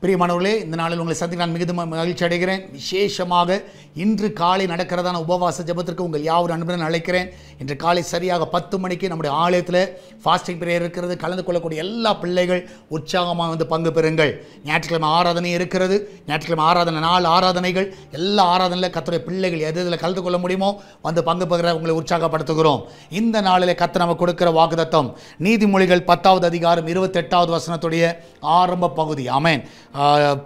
பிரியமானவர்களே, இந்த நாளில் உங்களை சந்திக்க நான் மிகுந்த மகிழ்ச்சி அடைகிறேன். விசேஷமாக இன்று காலை நடக்கிறதான உபவாச ஜெபத்திற்கு உங்கள் யாவரும் அன்புடன் அழைக்கிறேன். இன்று காலை சரியாக 10 மணிக்கு நம்முடைய ஆலயத்தில் ஃபாஸ்டிங் பிரேயர் இருக்கிறது. கலந்து கொள்ளக்கூடிய எல்லா பிள்ளைகள் உற்சாகமாக வந்து பங்கு பெறுங்கள். ஞாயிற்றுக்கிழமை ஆராதனை இருக்கிறது. ஞாயிற்றுக்கிழமை ஆராதனை 4 ஆராதனைகள். எல்லா ஆராதனையில் கர்த்தருடைய பிள்ளைகள் எது இதில் கலந்து கொள்ள முடியுமோ வந்து பங்கு பெறுகிற உங்களை உற்சாகப்படுத்துகிறோம். இந்த நாளில் கர்த்தர் நமக்கு கொடுக்கிற வாக்குத்தத்தம் நீதிமொழிகள் 10வது அதிகாரம் 28வது வசனத்துடைய ஆரம்ப பகுதி. ஆமென்.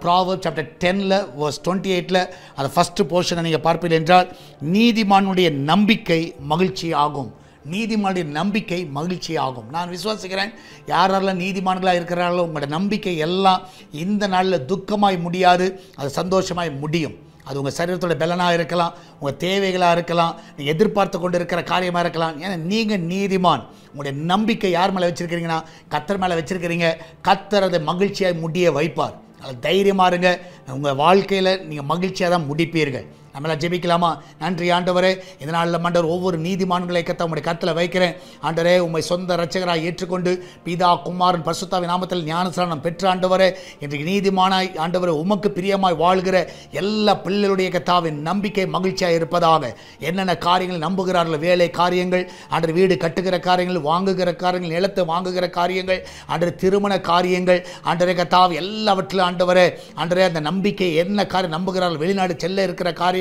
Proverbs chapter 10 verse 28 அந்த ஃபர்ஸ்ட் போர்ஷனை நீங்கள் பார்ப்பீர்கள் என்றால், நீதிமானுடைய நம்பிக்கை மகிழ்ச்சி ஆகும். நீதிமானுடைய நம்பிக்கை மகிழ்ச்சி ஆகும். நான் விசுவாசிக்கிறேன், யாரெல்லாம் நீதிமான்களாக இருக்கிறார்களோ உங்களோட நம்பிக்கை எல்லாம் இந்த நாளில் துக்கமாய் முடியாது, அது சந்தோஷமாய் முடியும். அது உங்கள் சரீரத்தோட பலனாக இருக்கலாம், உங்கள் தேவைகளாக இருக்கலாம், நீங்கள் எதிர்பார்த்து கொண்டு இருக்கிற காரியமாக இருக்கலாம். ஏன்னா நீங்கள் நீதிமான். உங்களுடைய நம்பிக்கை யார் மேலே வச்சுருக்கிறீங்கன்னா கர்த்தர் மேலே வச்சுருக்கிறீங்க. கர்த்தர் அதை மகிழ்ச்சியாக முடிய வைப்பார். அதில் தைரியமாக இருங்க. உங்கள் வாழ்க்கையில் நீங்கள் மகிழ்ச்சியாக தான் முடிப்பீர்கள். நம்மளாம் ஜெபிக்கலாமா? நன்றி ஆண்டவரே, இந்த நாளில் ஆண்டவர் ஒவ்வொரு நீதிமான்களை கத்த உங்களுடைய கருத்தில் வைக்கிறேன். ஆண்டவரே, உம்மை சொந்த இரட்சகராக ஏற்றுக்கொண்டு பிதா குமாரன் பரிசுத்தாவின் நாமத்தில் ஞானஸ்நானம் பெற்ற ஆண்டவரே, இன்றைக்கு நீதிமானாய் ஆண்டவரே உமக்கு பிரியமாய் வாழ்கிற எல்லா பிள்ளைகளுடைய கத்தாவின் நம்பிக்கை மகிழ்ச்சியாக இருப்பதாக. என்னென்ன காரியங்கள் நம்புகிறார்கள், வேலை காரியங்கள், ஆண்டவர் வீடு கட்டுகிற காரியங்கள், வாங்குகிற காரியங்கள், நிலத்தை வாங்குகிற காரியங்கள், ஆண்டவர் திருமண காரியங்கள், ஆண்டவரே கத்தாவை எல்லாவற்றிலும் ஆண்டவரே அந்த நம்பிக்கை என்ன காரியம் நம்புகிறார்கள், வெளிநாடு செல்ல இருக்கிற காரியங்கள்,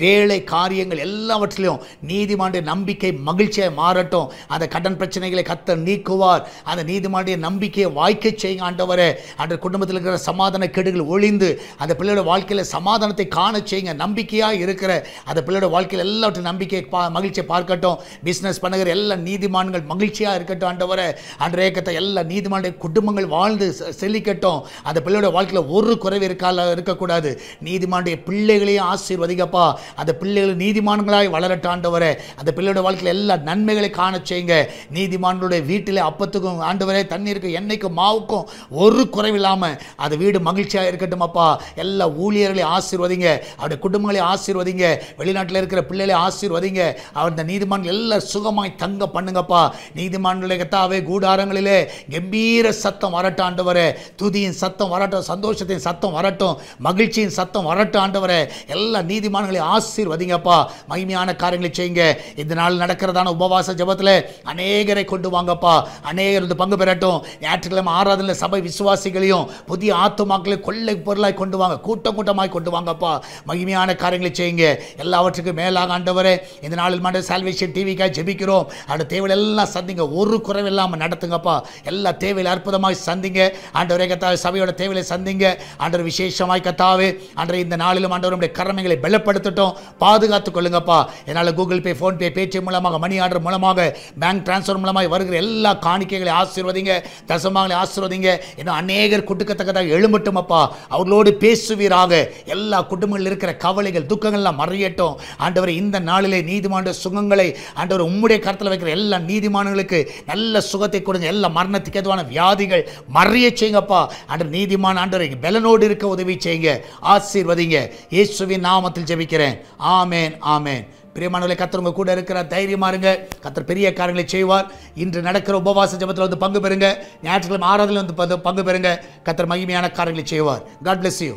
வேலை காரியங்கள் எல்லாவற்றிலும் நீதிமானுடைய நம்பிக்கை மகிழ்ச்சியாக மாறட்டும். அந்த கடன் பிரச்சனைகளை கர்த்தர் நீக்குவார். அந்த நீதிமானுடைய நம்பிக்கையை வாய்க்க செய்யுங்க ஆண்டவரே. அந்த குடும்பத்தில் இருக்கிற சமாதான கெடுகள் ஒழிந்து அந்த பிள்ளையோட வாழ்க்கையில் சமாதானத்தை காண செய்யுங்க. நம்பிக்கையாக இருக்கிற அந்த பிள்ளையோட வாழ்க்கையில் எல்லாவற்றையும் நம்பிக்கை மகிழ்ச்சியை பார்க்கட்டும். பிஸ்னஸ் பண்ணுகிற எல்லா நீதிமான்கள் மகிழ்ச்சியாக இருக்கட்டும் ஆண்டவரே. அன்றைய கத்த எல்லா நீதிமானுடைய குடும்பங்கள் வாழ்ந்து செழிக்கட்டும். அந்த பிள்ளையோட வாழ்க்கையில் ஒரு குறைவு இருக்கக்கூடாது. நீதிமானுடைய பிள்ளைகளையும் ஆசீர்வதிங்கப்பா. அந்த பிள்ளைகள் நீதிமான்களாய் வளரட்டும் ஆண்டவரே. அந்த பிள்ளையோட வாழ்க்கையில் எல்லா நன்மைகளை காண செய்யுங்க. நீதிமான்களுடைய வீட்டில் அப்பத்துக்கும் ஆண்டவரே தண்ணீருக்கும் எண்ணெய்க்கும் மாவுக்கும் ஒரு குறைவில்லாமல் அது வீடு மகிழ்ச்சியாக இருக்கட்டும் அப்பா. எல்லா ஊழியர்களையும் ஆசீர்வதிங்க. அவருடைய குடும்பங்களை ஆசீர்வதிங்க. வெளிநாட்டில் இருக்கிற பிள்ளைகளை ஆசீர்வதிங்க. அந்த நீதிமான்கள் எல்லாம் சுகமாய் தங்க பண்ணுங்கப்பா. நீதிமான்களுடைய கத்தாவே கூடாரங்களிலே கம்பீர சத்தம் வரட்டும் ஆண்டவரே. துதியின் சத்தம் வரட்டும், சந்தோஷத்தின் சத்தம் வரட்டும், மகிழ்ச்சியின் சத்தம் வரட்டும் ஆண்டவரே. எல்லா நீதிமான்களை ஆசீர்வதிங்கப்பா. மகிமையான காரியங்களை செய்யுங்க. இந்த நாள் நடக்கிறதான உபவாச ஜெபத்தில் அநேகரை கொண்டு வாங்கப்பா. அநேகர் வந்து பங்கு பெறட்டும். ஞாயிற்றுக்கிழமை ஆராதனையில் சபை விசுவாசிகளையும் புதிய ஆத்துமாக்களை கொள்ளை பொருளாய் கொண்டு வாங்க. கூட்டம் கூட்டமாய் கொண்டு வாங்கப்பா. மகிமையான காரியங்களை செய்யுங்க. எல்லாவற்றுக்கும் மேலாக ஆண்டவரே, இந்த நாளில் மட்டும் சால்வேஷன் டிவிக்காக ஜெபிக்கிறோம். அந்த தேவையில் எல்லாம் சந்திங்க. ஒரு குறைவு இல்லாமல் நடத்துங்கப்பா. எல்லா தேவையில் அற்புதமாய் சந்திங்க ஆண்டவரே கத்தாவே. சபையோட தேவையை சந்திங்க ஆண்டவர். விசேஷமாய் கத்தாவே ஆண்டவர் இந்த நாளிலும் ஆண்டவருடைய கரமைகளை பலப்படுத்தட்டும், பாதுகாத்துக் கொள்ளுங்கப்பா. என்னால் கூகுள் பே, ஃபோன்பே, பேடிஎம் மூலமாக, மணி ஆர்டர் மூலமாக, பேங்க் டிரான்ஸ்ஃபர் மூலமாக வருகிற எல்லா காணிக்கைகளை ஆசீர்வதிங்க. தசமாங்களை ஆசீர்வதிங்க. இன்னும் அநேகர் குட்டுக்கத்தக்கதாக எழும்பட்டும் அப்பா. அவர்களோடு பேசுவீராக. எல்லா குடும்பங்களில் இருக்கிற கவலைகள் துக்கங்கள்லாம் மறையட்டும் ஆண்டவர். இந்த நாளிலே நீதிமான சுகங்களை ஆண்டவர் உம்முடைய கருத்தில் வைக்கிற எல்லா நீதிமான்களுக்கு நல்ல சுகத்தை கொடுங்க. எல்லா மரணத்துக்கு எதுவான வியாதிகள் மறைய செய்யுங்கப்பா ஆண்டவர். நீதிமான ஆண்டவர் பலனோடு இருக்க உதவி செய்யுங்க. ஆசீர்வதிங்க. இயேசுவின் நாமத்தில் ஜெபிக்கிறேன். ஆமேன், ஆமேன். பிரியமானவர்களே, கர்த்தர் உங்க கூட இருக்கிற தைரியமா இருங்க. கர்த்தர் பெரிய காரியங்களை செய்வார். இன்று நடக்கிற உபவாச ஜெபத்தில் வந்து பங்கு பெறுங்க. ஞாயிற்றுக்கிழமை ஆராதனையில் வந்து பங்கு பெறுங்க. கர்த்தர் மகிமையான காரியங்களை செய்வார். God bless you.